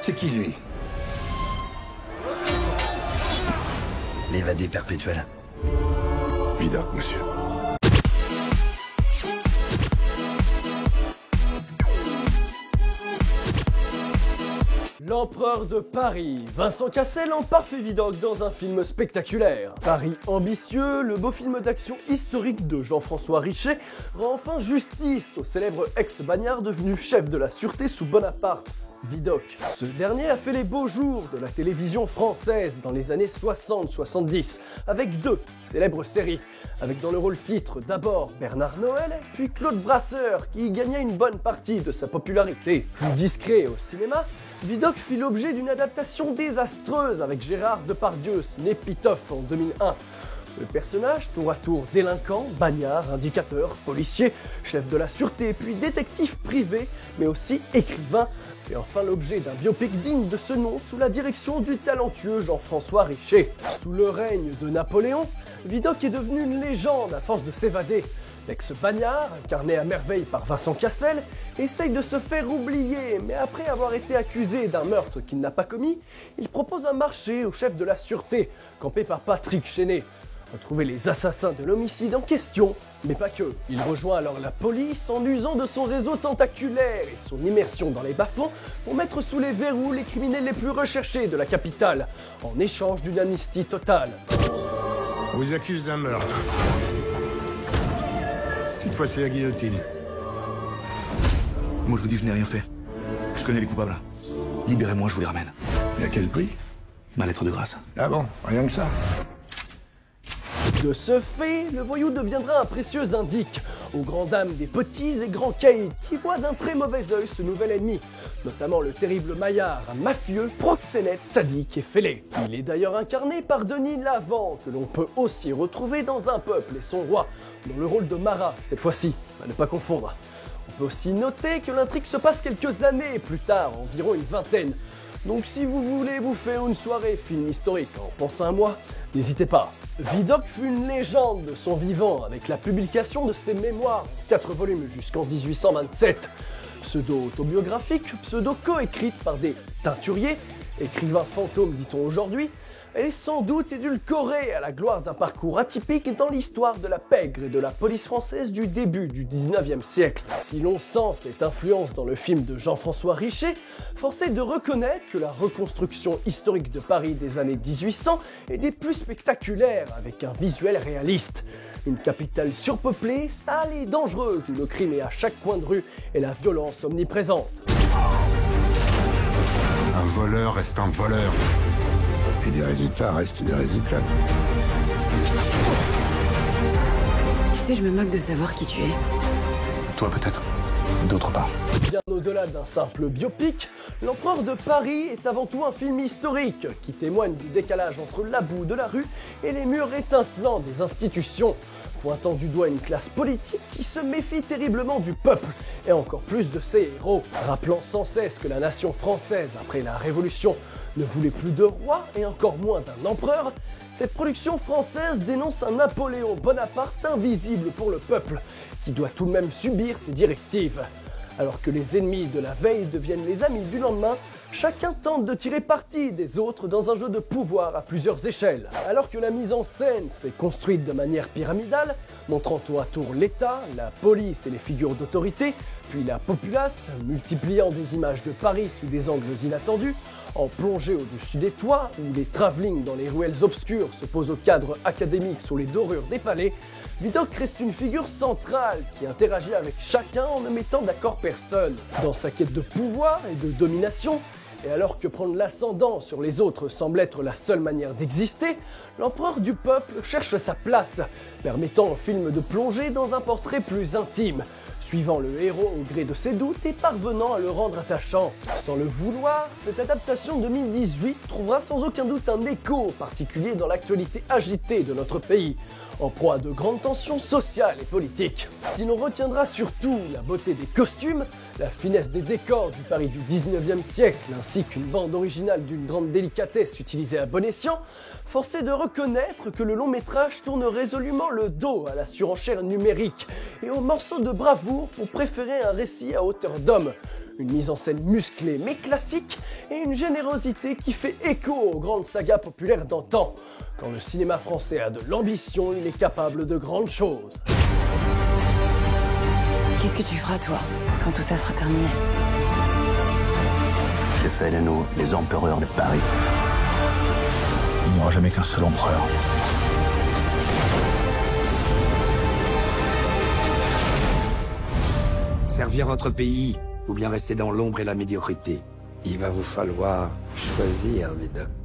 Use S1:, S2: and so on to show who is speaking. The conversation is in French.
S1: C'est qui, lui? L'évadé perpétuel.
S2: Vidocq, monsieur.
S3: L'empereur de Paris, Vincent Cassel en parfait Vidocq dans un film spectaculaire. Paris ambitieux, le beau film d'action historique de Jean-François Richet rend enfin justice au célèbre ex-bagnard devenu chef de la sûreté sous Bonaparte, Vidocq. Ce dernier a fait les beaux jours de la télévision française dans les années 60-70, avec deux célèbres séries, avec dans le rôle titre d'abord Bernard Noël, puis Claude Brasseur, qui y gagna une bonne partie de sa popularité. Plus discret au cinéma, Vidocq fit l'objet d'une adaptation désastreuse avec Gérard Depardieu, né Pitof en 2001. Le personnage, tour à tour délinquant, bagnard, indicateur, policier, chef de la sûreté, puis détective privé, mais aussi écrivain, fait enfin l'objet d'un biopic digne de ce nom sous la direction du talentueux Jean-François Richet. Sous le règne de Napoléon, Vidocq est devenu une légende à force de s'évader. L'ex-bagnard, incarné à merveille par Vincent Cassel, essaye de se faire oublier, mais après avoir été accusé d'un meurtre qu'il n'a pas commis, il propose un marché au chef de la sûreté, campé par Patrick Chenet. Retrouver les assassins de l'homicide en question, mais pas que. Il rejoint alors la police en usant de son réseau tentaculaire et son immersion dans les bas-fonds pour mettre sous les verrous les criminels les plus recherchés de la capitale, en échange d'une amnistie totale.
S2: On vous accuse d'un meurtre. Cette fois, c'est la guillotine.
S1: Moi, je vous dis que je n'ai rien fait. Je connais les coupables. Libérez-moi, je vous les ramène.
S2: Mais à quel prix?
S1: Ma lettre de grâce.
S2: Ah bon, rien que ça.
S3: De ce fait, le voyou deviendra un précieux indique, aux grandes dames des petits et grands caïds qui voient d'un très mauvais œil ce nouvel ennemi, notamment le terrible Maillard, un mafieux, proxénète, sadique et fêlé. Il est d'ailleurs incarné par Denis Lavant, que l'on peut aussi retrouver dans Un peuple et son roi, dans le rôle de Marat, cette fois-ci, à ne pas confondre. On peut aussi noter que l'intrigue se passe quelques années plus tard, environ une vingtaine. Donc si vous voulez vous faire une soirée film historique en pensant à moi, n'hésitez pas. Vidocq fut une légende de son vivant avec la publication de ses mémoires en 4 volumes jusqu'en 1827. Pseudo-autobiographique, pseudo-coécrite par des teinturiers, écrivains fantômes dit-on aujourd'hui, elle est sans doute édulcorée à la gloire d'un parcours atypique dans l'histoire de la pègre et de la police française du début du 19e siècle. Si l'on sent cette influence dans le film de Jean-François Richet, force est de reconnaître que la reconstruction historique de Paris des années 1800 est des plus spectaculaires avec un visuel réaliste. Une capitale surpeuplée, sale et dangereuse où le crime est à chaque coin de rue et la violence omniprésente.
S2: Un voleur reste un voleur. Et des résultats restent des résultats.
S4: Tu sais, je me moque de savoir qui tu es.
S1: Toi, peut-être. D'autres pas.
S3: Bien au-delà d'un simple biopic, L'Empereur de Paris est avant tout un film historique qui témoigne du décalage entre la boue de la rue et les murs étincelants des institutions, pointant du doigt une classe politique qui se méfie terriblement du peuple et encore plus de ses héros, rappelant sans cesse que la nation française, après la Révolution, ne voulait plus de roi et encore moins d'un empereur. Cette production française dénonce un Napoléon Bonaparte invisible pour le peuple, qui doit tout de même subir ses directives. Alors que les ennemis de la veille deviennent les amis du lendemain, chacun tente de tirer parti des autres dans un jeu de pouvoir à plusieurs échelles. Alors que la mise en scène s'est construite de manière pyramidale, montrant tour à tour l'État, la police et les figures d'autorité, puis la populace, multipliant des images de Paris sous des angles inattendus, en plongée au-dessus des toits, où les travelling dans les ruelles obscures se posent au cadre académique sous les dorures des palais, Vidocq reste une figure centrale qui interagit avec chacun en ne mettant d'accord personne. Dans sa quête de pouvoir et de domination, et alors que prendre l'ascendant sur les autres semble être la seule manière d'exister, l'empereur du peuple cherche sa place, permettant au film de plonger dans un portrait plus intime, suivant le héros au gré de ses doutes et parvenant à le rendre attachant. Sans le vouloir, cette adaptation 2018 trouvera sans aucun doute un écho particulier dans l'actualité agitée de notre pays, en proie à de grandes tensions sociales et politiques. Si l'on retiendra surtout la beauté des costumes, la finesse des décors du Paris du 19e siècle, ainsi qu'une bande originale d'une grande délicatesse utilisée à bon escient, force est de reconnaître que le long métrage tourne résolument le dos à la surenchère numérique et aux morceaux de bravoure pour préférer un récit à hauteur d'homme. Une mise en scène musclée mais classique et une générosité qui fait écho aux grandes sagas populaires d'antan. Quand le cinéma français a de l'ambition, il est capable de grandes choses.
S4: Qu'est-ce que tu feras, toi, quand tout ça sera terminé?
S5: J'ai fait de nous les empereurs de Paris.
S1: Il n'y aura jamais qu'un seul empereur.
S6: Servir votre pays ou bien rester dans l'ombre et la médiocrité. Il va vous falloir choisir, Vidocq.